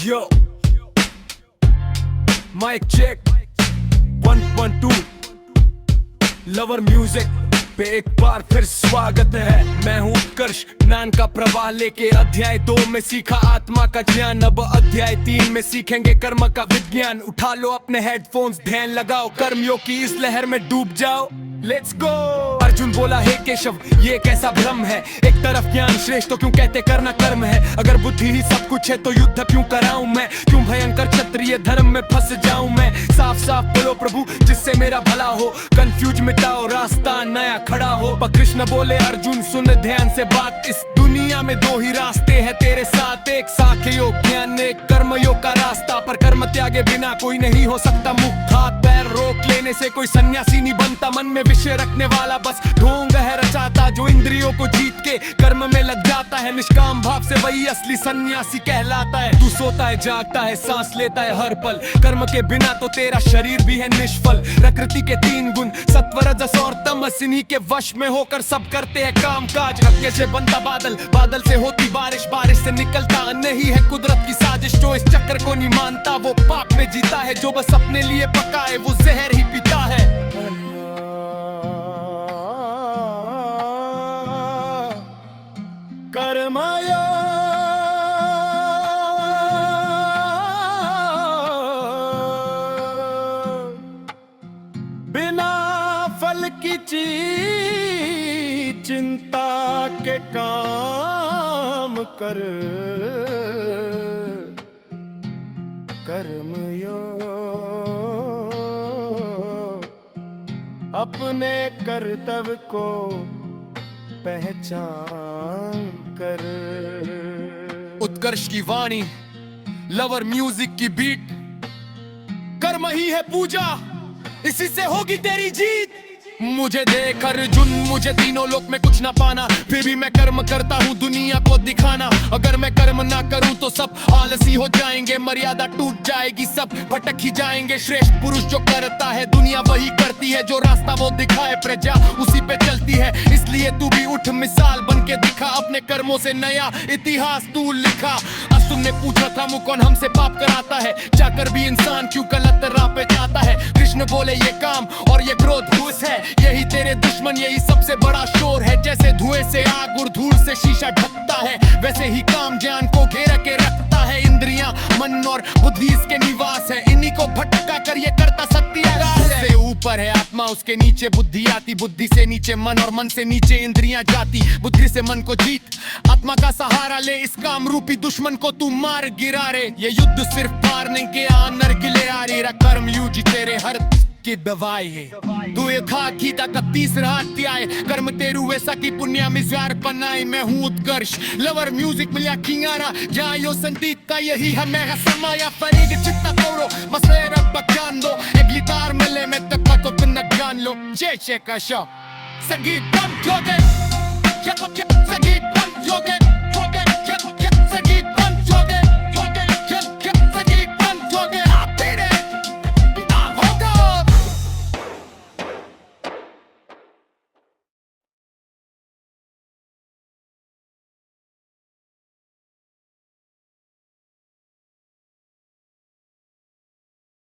Yo, mic check 1 1 2 lover music पे एक बार फिर स्वागत है। मैं हूँ उत्कर्ष, ज्ञान का प्रवाह लेके अध्याय 2 में सीखा आत्मा का ज्ञान। अब अध्याय 3 में सीखेंगे कर्म का विज्ञान। उठा लो अपने हेडफोन्स, ध्यान लगाओ, कर्मयोग की इस लहर में डूब जाओ। Let's go. अर्जुन बोला, हे केशव ये कैसा भ्रम है, एक तरफ ज्ञान श्रेष्ठ तो क्यों कहते करना कर्म है। अगर बुद्धि ही सब कुछ है तो युद्ध क्यों कराऊं मैं, क्यों भयंकर क्षत्रिय धर्म में फंस जाऊं मैं। साफ साफ बोलो प्रभु जिससे मेरा भला हो, कंफ्यूज मिटाओ रास्ता नया खड़ा हो। पर कृष्ण बोले, अर्जुन सुन ध्यान से बात, इस दुनिया में 2 ही रास्ते हैं तेरे साथ, एक सांख्य योग ज्ञान, एक कर्म योग का रास्ता। पर कर्म त्यागे बिना कोई नहीं हो सकता मुक्त, हाथ पैर रोक लेने से कोई सन्यासी नहीं बनता। मन में विषय रखने वाला बस ढोंग है रचाता, जो इंद्रियों को जीत के कर्म में लग जाता है निष्काम भाव से, वही असली सन्यासी कहलाता है। तू सोता है जागता है सांस लेता है हर पल, कर्म के बिना तो तेरा शरीर भी है निष्फल। प्रकृति के 3 गुण सत्व रजस और तमस, इन्हीं के वश में होकर सब करते हैं काम काज। हल्के से बनता बादल, बादल से होती बारिश, बारिश से निकलता अन्न ही है कुदरत की साजिश। जो इस चक्र को नहीं मानता वो पाप में जीता है, जो बस अपने लिए पकाए वो जहर ही पीता है। कर्मयोग बिना फल की चीज चिंता के काम कर। कर्मयोग अपने कर्तव्य को पहचान कर। उत्कर्ष की वाणी, लवर म्यूजिक की बीट, कर्म ही है पूजा, इसी से होगी तेरी जीत। मुझे देख अर्जुन, मुझे तीनों लोक में कुछ ना पाना, फिर भी मैं कर्म करता हूँ दुनिया को दिखाना। अगर मैं कर्म ना करूँ तो सब आलसी हो जाएंगे, मर्यादा टूट जाएगी, सब भटक ही जाएंगे। श्रेष्ठ पुरुष जो करता है दुनिया वही करती है, जो रास्ता वो दिखाए प्रजा उसी पे चलती है। इसलिए तू भी उठ मिसाल बन के दिखा, अपने कर्मों से नया इतिहास तू लिखा। आज तुमने पूछा था मुझ कौन हमसे पाप कराता है, चाहकर भी इंसान क्यों गलत राह पे जाता है। कृष्ण बोले, ये काम और ये क्रोध घूस है, यही तेरे दुश्मन, यही सबसे बड़ा शोर है। जैसे धुएं से आग और धूल से शीशा ढकता है, वैसे ही काम ज्ञान को घेरा के रखता है। इंद्रियां, मन और बुद्धि इसके निवास है, इन्हीं को भटका कर ये करता सत्यानाश है। ऊपर है आत्मा, उसके नीचे बुद्धि आती, बुद्धि से नीचे मन और मन से नीचे इंद्रियां जाती। बुद्धि से मन को जीत, आत्मा का सहारा ले, इस काम रूपी दुश्मन को तू मार गिरा रे। ये युद्ध सिर्फ पार नहीं के आनर गिले आ रे, कर्म यूजी तेरे हर की दवाई है। तू ये खा गीता का 30 अध्याय, कर्म तेरू वैसा की पुण्य में ज्वार बनाए। मैं हूँ उत्कर्ष, लवर म्यूजिक मिलिया किंगारा, जहाँ यो संगीत का यही है मेरा समाया। फरीद चित्ता करो मसलेरा बकान दो, एक गिटार मिले में तक तो तुम न जान लो। जय का शो संगीत बम जोगे, संगीत बम जोगे।